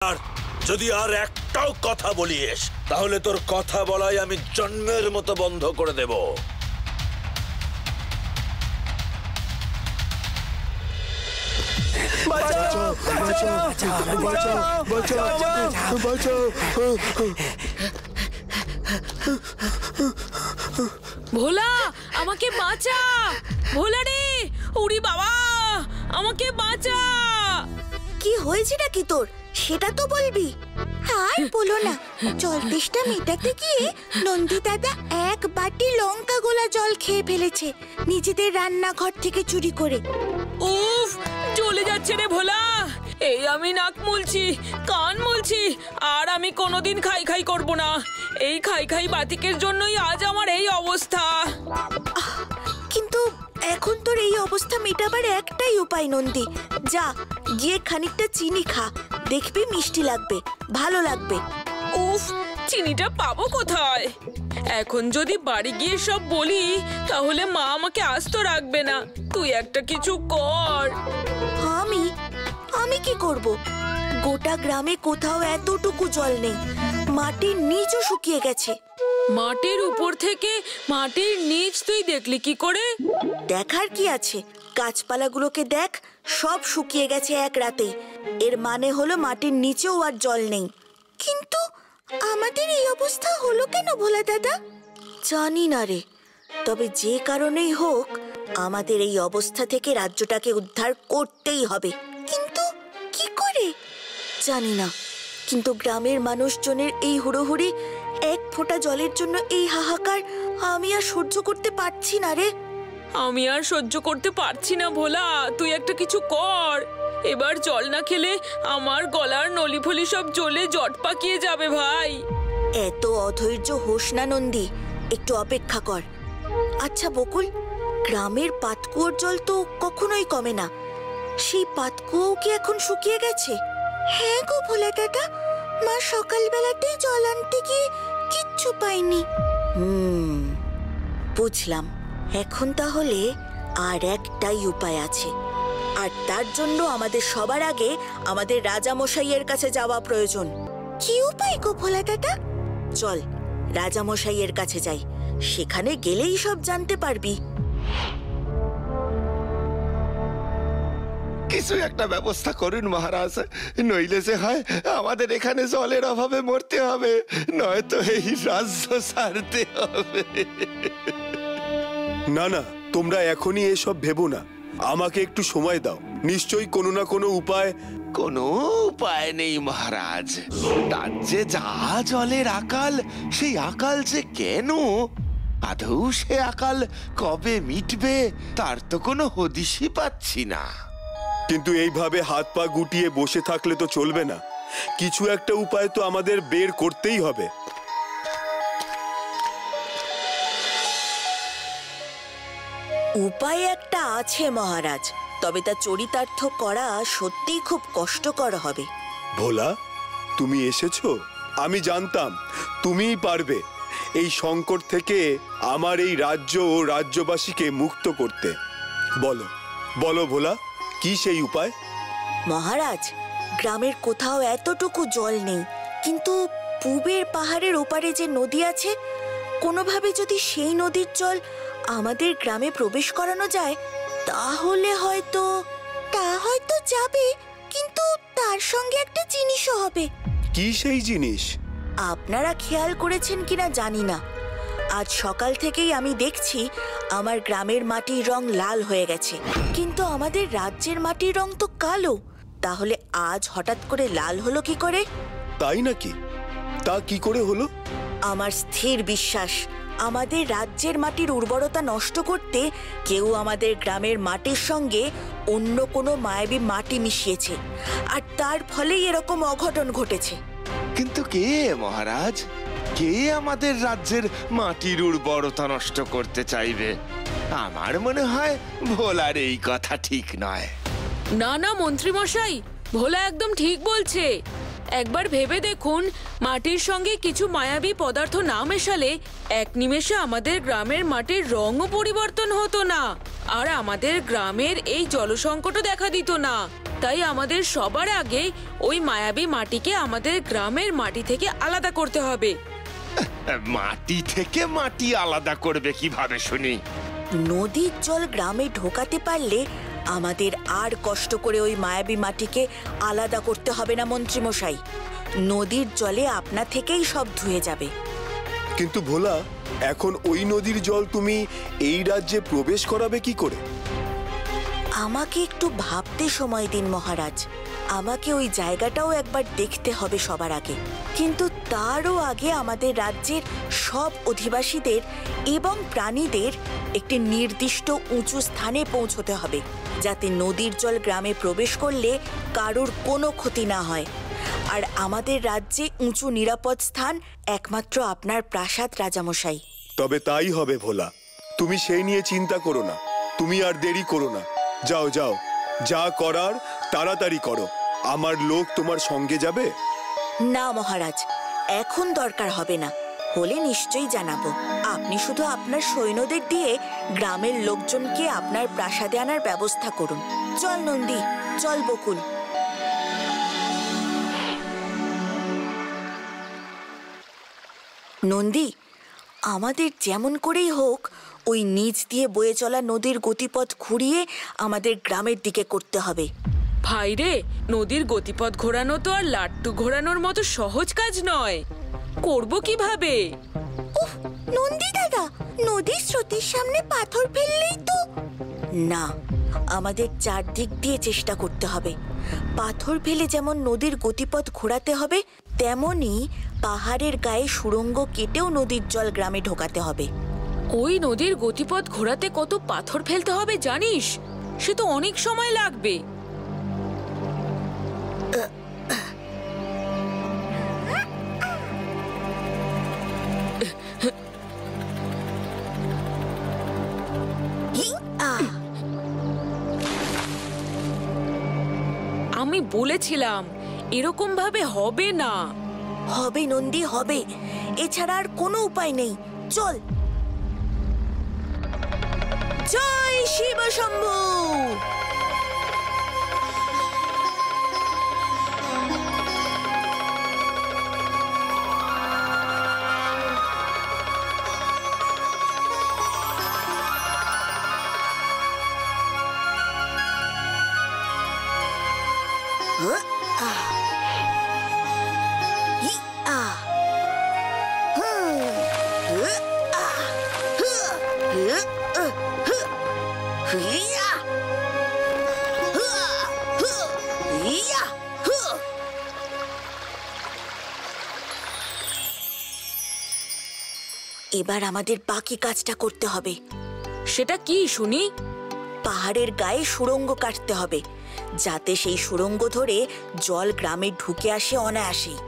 আর যদি আর একটাও কথা বলিস তাহলে তোর কথা বলাই আমি জন্মের মতো বন্ধ করে দেব। ভোলা, আমাকে বাঁচা। ভোলা রে, উড়ি বাবা, আমাকে বাঁচা। কি হয়েছে নাকি তোর, সেটা তো বলবি। আর বলো না, জল তেষ্টা মেটাতে গিয়ে নন্দী দাদা এক বাটি লঙ্কা গোলা জল খেয়ে ফেলেছে নিজেদের রান্নাঘর থেকে চুরি করে। উফ, চলে যাচ্ছে রে ভোলা। এই আমি নাক মুলছি, কান মুলছি, আর আমি কোনোদিন খাই খাই করব না। এই খাই খাই বাতিকের জন্যই আজ আমার এই অবস্থা। কিন্তু এখন তোর এই অবস্থা মেটাবার একটাই উপায় নন্দী, যা গিয়ে খানিকটা চিনি খা, দেখবি মিষ্টি লাগবে, ভালো লাগবে। উফ, চিনিটা পাবো কোথায়? এখন যদি বাড়ি গিয়ে সব বলি তাহলে মা আমাকে আস্ত রাখবে না। তুই একটা কিছু কর। আমি কি করব? গোটা গ্রামে কোথাও এতটুকু জল নেই, মাটির নিচও শুকিয়ে গেছে। মাটির উপর থেকে মাটির নিচ তুই দেখলি কি করে? দেখার কি আছে, গাছপালাগুলোকে দেখ, সব শুকিয়ে গেছে এক রাতেই। এর মানে হলো মাটির নিচেও আর জল নেই। কিন্তু আমাদের এই অবস্থা হলো কেন ভোলা দাদা? জানি না রে, তবে যে কারণেই হোক আমাদের এই অবস্থা থেকে রাজ্যটাকে উদ্ধার করতেই হবে। কিন্তু কি করে জানি না। কিন্তু গ্রামের মানুষজনের এই হুড়োহুড়ি, এক ফোঁটা জলের জন্য এই হাহাকার আমি আর সহ্য করতে পারছি না রে। আমি আর সহ্য করতে পারছি না ভোলা, তুই একটা কিছু কর। এবার জল না খেলে আমার গলার নলি ফলি সব জ্বলে জট পাকিয়ে যাবে ভাই। এত অধৈর্য হোস না নন্দী, একটু অপেক্ষা কর। আচ্ছা বকুল, গ্রামের পাতকুয়োর জল তো কখনোই কমে না, সেই পাতকুয়ো কি এখন শুকিয়ে গেছে? হ্যাঁ গো ভোলা দাদা, মা সকালবেলাতেই জল আনতে গিয়ে কিচ্ছু পাইনি। বুঝলাম। এখন তাহলে আর একটাই উপায় আছে, আর তার জন্য আমাদের সবার আগে আমাদের রাজামশাইয়ের কাছে যাওয়া প্রয়োজন। কি উপায় গো ভোলা দাদা? চল রাজামশাইয়ের কাছে যাই, সেখানে গেলেই সব জানতে পারবি। কিছু একটা ব্যবস্থা করুন মহারাজ, নইলে যে হয় আমাদের এখানে জলের অভাবে মরতে হবে, নয়তো এই রাজ্য ছাড়তে হবে। না না, তোমরা এখনই এসব ভেবো না, আমাকে একটু সময় দাও, নিশ্চয়ই কোনো না কোনো উপায়। কোনো উপায় নেই মহারাজ, রাজ্যে যা জলের আকাল, সেই আকাল যে কেন, আদৌ সে আকাল কবে মিটবে তার তো কোনো হদিশই পাচ্ছি না। কিন্তু এইভাবে হাত পা গুটিয়ে বসে থাকলে তো চলবে না, কিছু একটা উপায় তো আমাদের বের করতেই হবে। উপায় একটা আছে মহারাজ, তবে তা চরিতার্থ করা সত্যিই খুব কষ্টকর হবে। ভোলা, তুমি এসেছো, আমি জানতাম তুমিই পারবে এই সংকট থেকে আমার এই রাজ্য ও রাজ্যবাসীকে মুক্ত করতে। বলো বলো ভোলা, কি সেই উপায়? মহারাজ, গ্রামের কোথাও এতটুকু জল নেই, কিন্তু পূবের পাহাড়ের ওপারে যে নদী আছে, কোনোভাবে যদি সেই নদীর জল আমাদের গ্রামে প্রবেশ করানো যায় তাহলে হয়তো যাবে, কিন্তু তার সঙ্গে একটা জিনিসও হবে। কি সেই জিনিস? আপনারা খেয়াল করেছেন কিনা জানি না, আজ সকাল থেকেই আমি দেখছি আমার গ্রামের মাটির রং লাল হয়ে গেছে, কিন্তু আমাদের রাজ্যের মাটির রং তো কালো। তাহলে আজ হঠাৎ করে লাল হলো কি করে? তাই নাকি? তা কি করে হলো? আমার স্থির বিশ্বাস, আমাদের রাজ্যের মাটির উর্বরতা নষ্ট করতে কেউ আমাদের গ্রামের মাটির সঙ্গে অন্য কোনো মায়াবী মাটি মিশিয়েছে, আর তার ফলেই এরকম অঘটন ঘটেছে। কিন্তু কে মহারাজ, কে আমাদের রাজ্যের মাটির উর্বরতা নষ্ট করতে চাইবে? আমার মনে হয় ভোলার এই কথা ঠিক নয়। না না মন্ত্রী মশাই, ভোলা একদম ঠিক বলছে। একবার ভেবে দেখুন, মাটির সঙ্গে কিছু মায়াবী পদার্থ না মেশালে এক নিমেষে আমাদের গ্রামের মাটির রঙও পরিবর্তন হতো না, আর আমাদের গ্রামের এই জলসংকটও দেখা দিত না। তাই আমাদের সবার আগে ওই মায়াবী মাটিকে আমাদের গ্রামের মাটি থেকে আলাদা করতে হবে। মাটি থেকে মাটি আলাদা করবে কিভাবে শুনি? নদীর জল গ্রামে ঢোকাতে পারলে আমাদের আর কষ্ট করে ওই মায়াবী মাটিকে আলাদা করতে হবে না মন্ত্রীমশাই। নদীর জলে আপনা থেকেই সব ধুয়ে যাবে। কিন্তু ভোলা, এখন ওই নদীর জল তুমি এই রাজ্যে প্রবেশ করাবে কি করে? আমাকে একটু ভাবতে সময় দিন মহারাজ। আমাকে ওই জায়গাটাও একবার দেখতে হবে সবার আগে। কিন্তু তারও আগে আমাদের রাজ্যের সব অধিবাসীদের এবং প্রাণীদের একটি নির্দিষ্ট উঁচু স্থানে পৌঁছতে হবে, যাতে নদীর জল গ্রামে প্রবেশ করলে কারোর কোনো ক্ষতি না হয়। আর আমাদের রাজ্যে উঁচু নিরাপদ স্থান একমাত্র আপনার প্রাসাদ রাজামশাই। তবে তাই হবে ভোলা, তুমি সেই নিয়ে চিন্তা করো না। তুমি আর দেরি করো না, যাও যাও, যা করার তাড়াতাড়ি করো। আমার লোক তোমার সঙ্গে যাবে? না মহারাজ, এখন দরকার হবে না। হলে নিশ্চয়ই জানাবো। আপনি শুধু আপনার সৈন্যদের দিয়ে গ্রামের লোকজনকে আপনার প্রাসাদে আনার ব্যবস্থা করুন। চল নন্দী, চল বকুল। নন্দী, আমাদের যেমন করেই হোক ওই নিচ দিয়ে বয়ে চলা নদীর গতিপথ ঘুরিয়ে আমাদের গ্রামের দিকে করতে হবে। ভাই রে, নদীর গতিপথ ঘোরানো তো আর লাট্টু ঘোরানোর মতো সহজ কাজ নয়। করব কিভাবে? উফ, নন্দী দাদা, নদীর স্রোতের সামনে পাথর ফেললেই তো। না, আমাদের চারদিক দিয়ে চেষ্টা করতে হবে। পাথর ফেলে যেমন নদীর গতিপথ ঘোরাতে হবে, তেমনি পাহাড়ের গায়ে সুড়ঙ্গ কেটেও নদীর জল গ্রামে ঢোকাতে হবে। ওই নদীর গতিপথ ঘোরাতে কত পাথর ফেলতে হবে জানিস? সে তো অনেক সময় লাগবে। আমি বলেছিলাম এরকম ভাবে হবে না। হবে নন্দী, হবে। এছাড়া আর কোনো উপায় নেই। চল। জয় শিব শম্ভু। এবার আমাদের বাকি কাজটা করতে হবে। সেটা কি শুনি? পাহাড়ের গায়ে সুড়ঙ্গ কাটতে হবে, যাতে সেই সুড়ঙ্গ ধরে জল গ্রামে ঢুকে আসে অনায়াসেই।